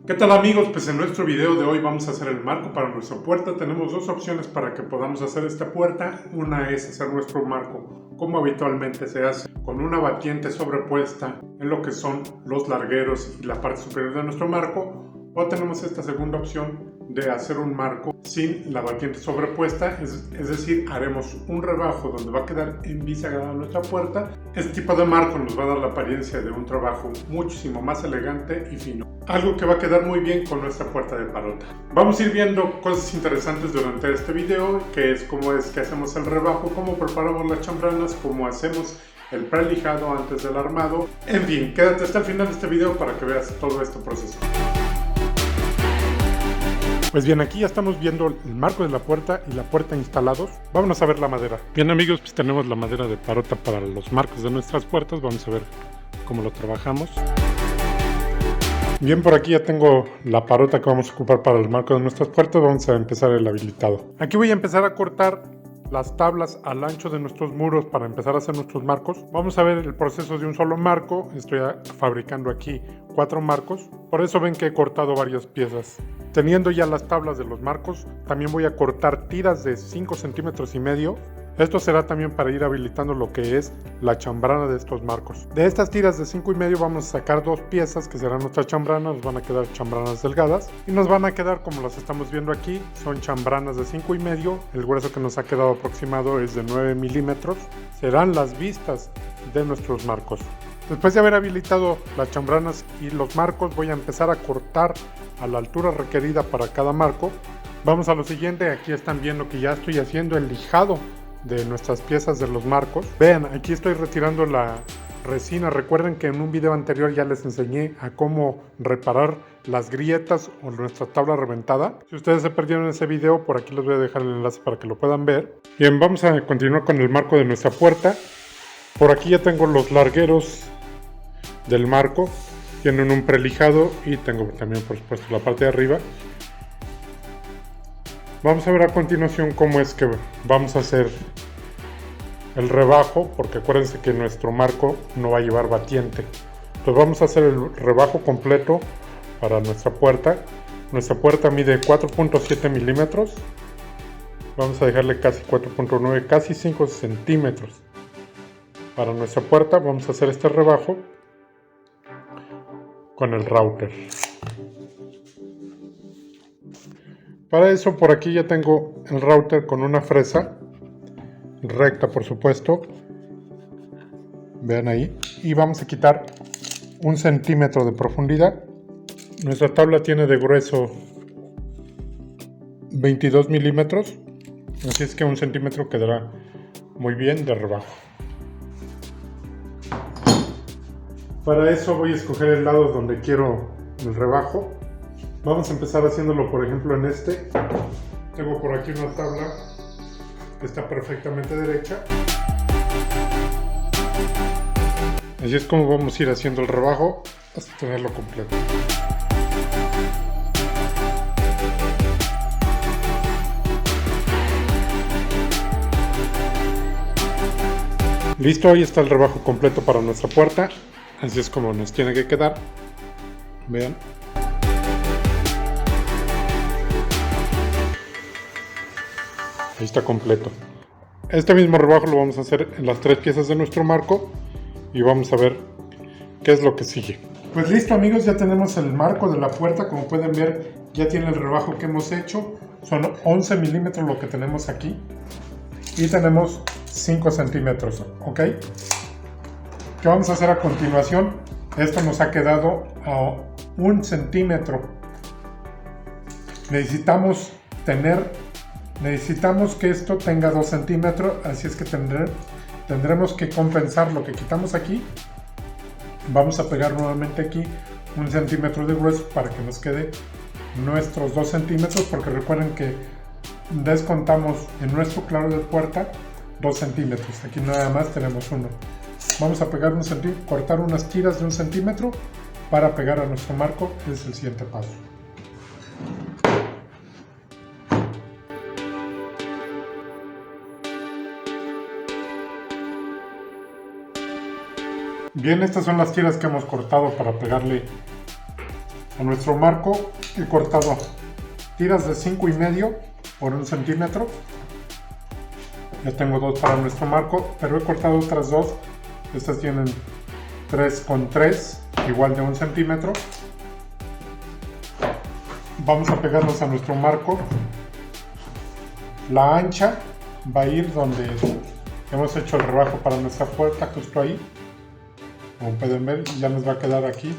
¿Qué tal amigos? Pues en nuestro video de hoy vamos a hacer el marco para nuestra puerta. Tenemos dos opciones para que podamos hacer esta puerta. Una es hacer nuestro marco como habitualmente se hace, con una batiente sobrepuesta en lo que son los largueros y la parte superior de nuestro marco. O tenemos esta segunda opción de hacer un marco sin la batiente sobrepuesta, es decir, haremos un rebajo donde va a quedar en bisagra nuestra puerta. Este tipo de marco nos va a dar la apariencia de un trabajo muchísimo más elegante y fino, algo que va a quedar muy bien con nuestra puerta de parota. Vamos a ir viendo cosas interesantes durante este video, que es cómo es que hacemos el rebajo, cómo preparamos las chambranas, cómo hacemos el prelijado antes del armado. En fin, quédate hasta el final de este video para que veas todo este proceso. Pues bien, aquí ya estamos viendo el marco de la puerta y la puerta instalados. Vámonos a ver la madera. Bien amigos, pues tenemos la madera de parota para los marcos de nuestras puertas. Vamos a ver cómo lo trabajamos. Bien, por aquí ya tengo la parota que vamos a ocupar para el marco de nuestras puertas. Vamos a empezar el habilitado. Aquí voy a empezar a cortar las tablas al ancho de nuestros muros para empezar a hacer nuestros marcos. Vamos a ver el proceso de un solo marco. Estoy fabricando aquí 4 marcos, por eso ven que he cortado varias piezas. Teniendo ya las tablas de los marcos, también voy a cortar tiras de 5 centímetros y medio. Esto será también para ir habilitando lo que es la chambrana de estos marcos. De estas tiras de 5 y medio vamos a sacar 2 piezas que serán nuestras chambranas. Nos van a quedar chambranas delgadas y nos van a quedar como las estamos viendo aquí. Son chambranas de 5 y medio. El grueso que nos ha quedado aproximado es de 9 milímetros. Serán las vistas de nuestros marcos. Después de haber habilitado las chambranas y los marcos, voy a empezar a cortar a la altura requerida para cada marco. Vamos a lo siguiente. Aquí están viendo que ya estoy haciendo el lijado de nuestras piezas de los marcos. Vean, aquí estoy retirando la resina. Recuerden que en un video anterior ya les enseñé a cómo reparar las grietas o nuestra tabla reventada. Si ustedes se perdieron ese video, por aquí les voy a dejar el enlace para que lo puedan ver. Bien, vamos a continuar con el marco de nuestra puerta. Por aquí ya tengo los largueros del marco, tienen un prelijado y tengo también por supuesto la parte de arriba. Vamos a ver a continuación cómo es que vamos a hacer el rebajo, porque acuérdense que nuestro marco no va a llevar batiente. Entonces vamos a hacer el rebajo completo para nuestra puerta. Nuestra puerta mide 4.7 milímetros. Vamos a dejarle casi 4.9, casi 5 centímetros. Para nuestra puerta vamos a hacer este rebajo con el router. Para eso por aquí ya tengo el router con una fresa recta, por supuesto. Vean ahí. Y vamos a quitar 1 centímetro de profundidad. Nuestra tabla tiene de grueso 22 milímetros. Así es que 1 centímetro quedará muy bien de rebajo. Para eso voy a escoger el lado donde quiero el rebajo. Vamos a empezar haciéndolo, por ejemplo, en este. Tengo por aquí una tabla que está perfectamente derecha. Así es como vamos a ir haciendo el rebajo hasta tenerlo completo. Listo, ahí está el rebajo completo para nuestra puerta. Así es como nos tiene que quedar. Vean. Ahí está completo. Este mismo rebajo lo vamos a hacer en las 3 piezas de nuestro marco y vamos a ver qué es lo que sigue. Pues listo amigos, ya tenemos el marco de la puerta. Como pueden ver, ya tiene el rebajo que hemos hecho. Son 11 milímetros lo que tenemos aquí y tenemos 5 centímetros, ¿ok? ¿Qué vamos a hacer a continuación? Esto nos ha quedado a 1 centímetro. Necesitamos que esto tenga 2 centímetros, así es que tendremos que compensar lo que quitamos aquí. Vamos a pegar nuevamente aquí 1 centímetro de grueso para que nos quede nuestros 2 centímetros, porque recuerden que descontamos en nuestro claro de puerta 2 centímetros. Aquí nada más tenemos 1. Vamos a pegar cortar unas tiras de 1 centímetro para pegar a nuestro marco. Es el siguiente paso. Bien, estas son las tiras que hemos cortado para pegarle A nuestro marco he cortado tiras de 5,5 por 1 centímetro. Ya tengo 2 para nuestro marco, pero he cortado otras 2. Estas tienen 3,3, igual de 1 centímetro. Vamos a pegarlos a nuestro marco. La ancha va a ir donde hemos hecho el rebajo para nuestra puerta, justo ahí. Como pueden ver, ya nos va a quedar aquí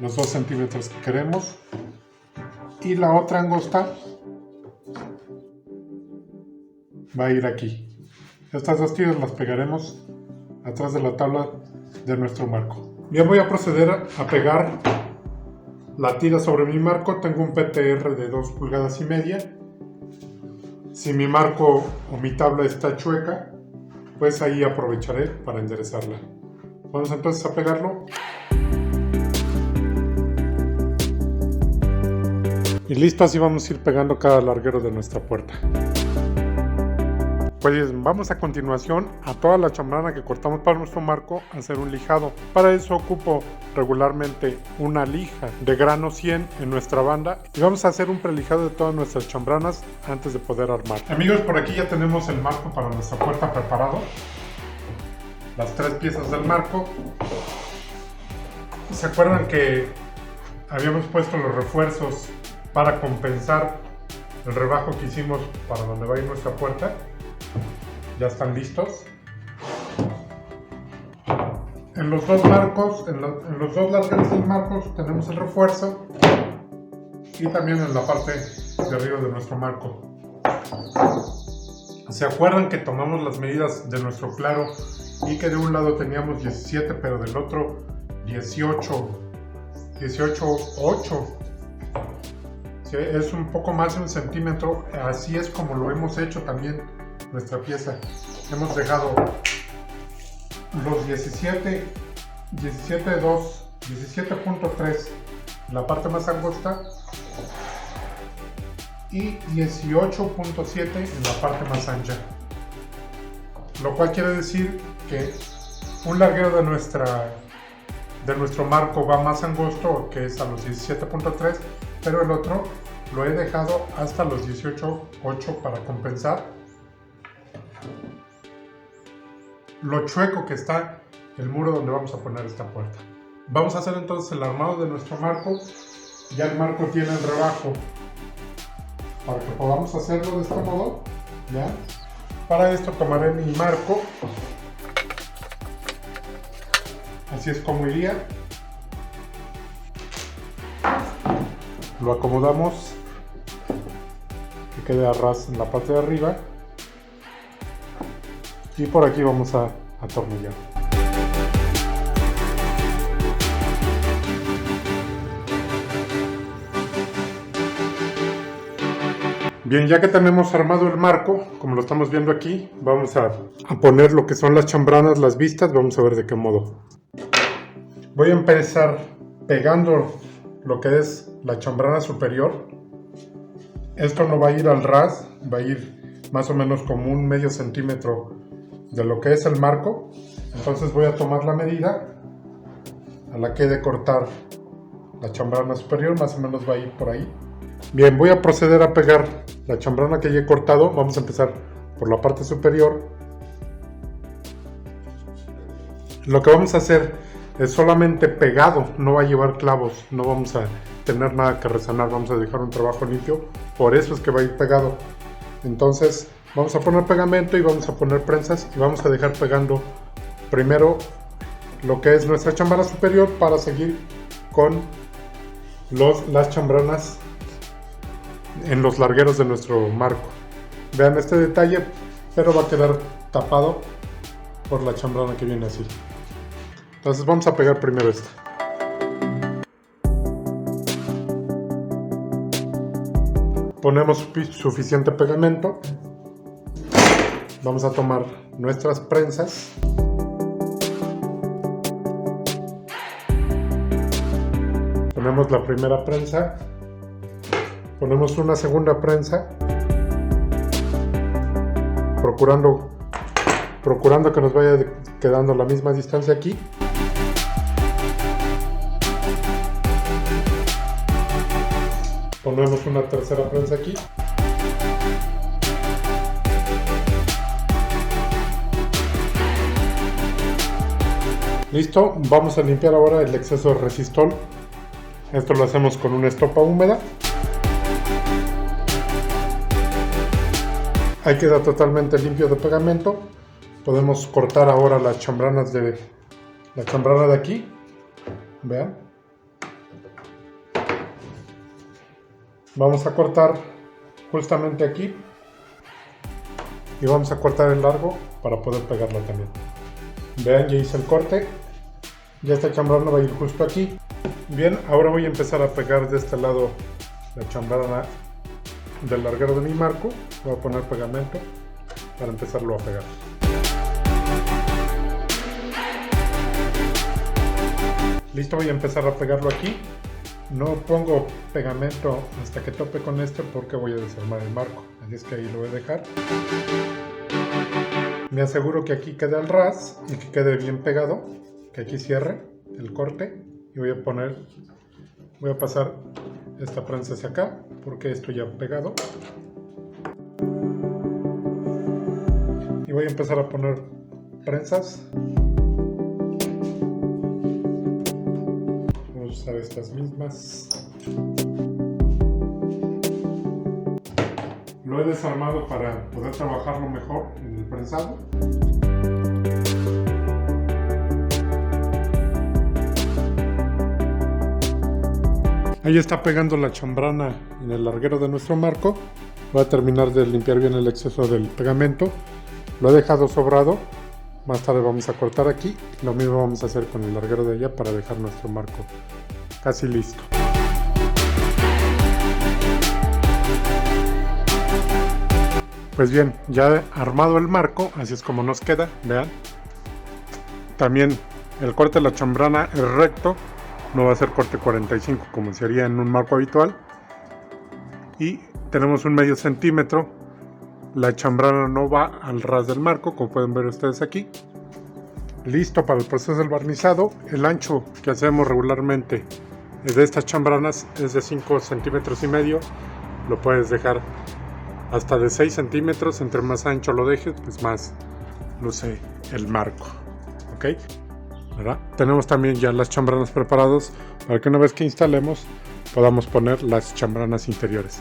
los 2 centímetros que queremos. Y la otra angosta va a ir aquí. Estas 2 tiras las pegaremos atrás de la tabla de nuestro marco. Bien, voy a proceder a pegar la tira sobre mi marco. Tengo un PTR de 2,5 pulgadas. Si mi marco o mi tabla está chueca, pues ahí aprovecharé para enderezarla. Vamos entonces a pegarlo. Y listo, así vamos a ir pegando cada larguero de nuestra puerta. Pues vamos a continuación a toda la chambrana que cortamos para nuestro marco a hacer un lijado. Para eso ocupo regularmente una lija de grano 100 en nuestra banda y vamos a hacer un prelijado de todas nuestras chambranas antes de poder armar. Amigos, por aquí ya tenemos el marco para nuestra puerta preparado. Las 3 piezas del marco. ¿Se acuerdan que habíamos puesto los refuerzos para compensar el rebajo que hicimos para donde va a ir nuestra puerta? Ya están listos. En los 2 marcos, en los 2 largueros del marco tenemos el refuerzo y también en la parte de arriba de nuestro marco. ¿Se acuerdan que tomamos las medidas de nuestro claro y que de un lado teníamos 17 pero del otro 18,8? ¿Sí? Es un poco más de 1 centímetro. Así es como lo hemos hecho también nuestra pieza. Hemos dejado los 17.3 en la parte más angosta y 18.7 en la parte más ancha, lo cual quiere decir que un larguero de nuestro marco va más angosto, que es a los 17.3, pero el otro lo he dejado hasta los 18.8 para compensar lo chueco que está el muro donde vamos a poner esta puerta. Vamos a hacer entonces el armado de nuestro marco. Ya el marco tiene el rebajo para que podamos hacerlo de este modo. ¿Ya? Para esto tomaré mi marco. Así es como iría. Lo acomodamos que quede a ras en la parte de arriba. Y por aquí vamos a atornillar. Bien, ya que tenemos armado el marco, como lo estamos viendo aquí, vamos a poner lo que son las chambranas, las vistas. Vamos a ver de qué modo. Voy a empezar pegando lo que es la chambrana superior. Esto no va a ir al ras, va a ir más o menos como un medio centímetro de lo que es el marco. Entonces voy a tomar la medida a la que he de cortar la chambrana superior, más o menos va a ir por ahí. Bien, voy a proceder a pegar la chambrana que ya he cortado. Vamos a empezar por la parte superior. Lo que vamos a hacer es solamente pegado, no va a llevar clavos, no vamos a tener nada que resanar, vamos a dejar un trabajo limpio, por eso es que va a ir pegado. Entonces vamos a poner pegamento y vamos a poner prensas y vamos a dejar pegando primero lo que es nuestra chambrana superior para seguir con las chambranas en los largueros de nuestro marco. Vean este detalle, pero va a quedar tapado por la chambrana que viene así. Entonces vamos a pegar primero esta. Ponemos suficiente pegamento. Vamos a tomar nuestras prensas. Ponemos la primera prensa. Ponemos una segunda prensa. Procurando que nos vaya quedando la misma distancia aquí. Ponemos una tercera prensa aquí. Listo, vamos a limpiar ahora el exceso de resistol. Esto lo hacemos con una estopa húmeda. Ahí queda totalmente limpio de pegamento. Podemos cortar ahora las chambranas de la chambrana de aquí. Vean. Vamos a cortar justamente aquí. Y vamos a cortar en largo para poder pegarla también. Vean, ya hice el corte. Ya esta chambrana va a ir justo aquí. Bien, ahora voy a empezar a pegar de este lado la chambrana del larguero de mi marco. Voy a poner pegamento para empezarlo a pegar. Listo, voy a empezar a pegarlo aquí. No pongo pegamento hasta que tope con este porque voy a desarmar el marco. Así es que ahí lo voy a dejar. Me aseguro que aquí quede al ras y que quede bien pegado. Que aquí cierre el corte. Y voy a pasar esta prensa hacia acá porque esto ya pegado. Y voy a empezar a poner prensas. Vamos a usar estas mismas. Lo he desarmado para poder trabajarlo mejor en el prensado. Ahí está pegando la chambrana en el larguero de nuestro marco. Voy a terminar de limpiar bien el exceso del pegamento. Lo he dejado sobrado. Más tarde vamos a cortar aquí. Lo mismo vamos a hacer con el larguero de allá para dejar nuestro marco casi listo. Pues bien, ya he armado el marco, así es como nos queda, vean. También el corte de la chambrana es recto. No va a ser corte 45 como se haría en un marco habitual. Y tenemos un medio centímetro. La chambrana no va al ras del marco, como pueden ver ustedes aquí. Listo para el proceso del barnizado. El ancho que hacemos regularmente de estas chambranas es de 5 centímetros y medio. Lo puedes dejar hasta de 6 centímetros. Entre más ancho lo dejes, pues más luce el marco. ¿Ok? ¿Verdad? Tenemos también ya las chambranas preparadas para que una vez que instalemos podamos poner las chambranas interiores.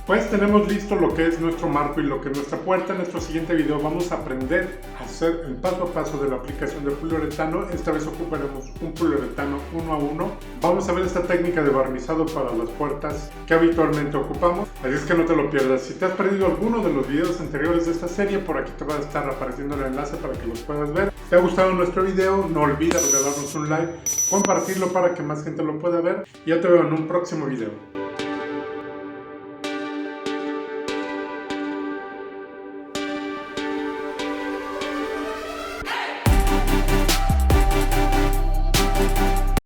Pues tenemos listo lo que es nuestro marco y lo que es nuestra puerta. En nuestro siguiente video vamos a aprender a hacer el paso a paso de la aplicación de poliuretano. Esta vez ocuparemos un poliuretano 1 a 1. Vamos a ver esta técnica de barnizado para las puertas que habitualmente ocupamos. Así es que no te lo pierdas. Si te has perdido alguno de los videos anteriores de esta serie, por aquí te va a estar apareciendo el enlace para que los puedas ver. Si te ha gustado nuestro video, no olvides regalarnos un like, compartirlo para que más gente lo pueda ver. Y ya te veo en un próximo video.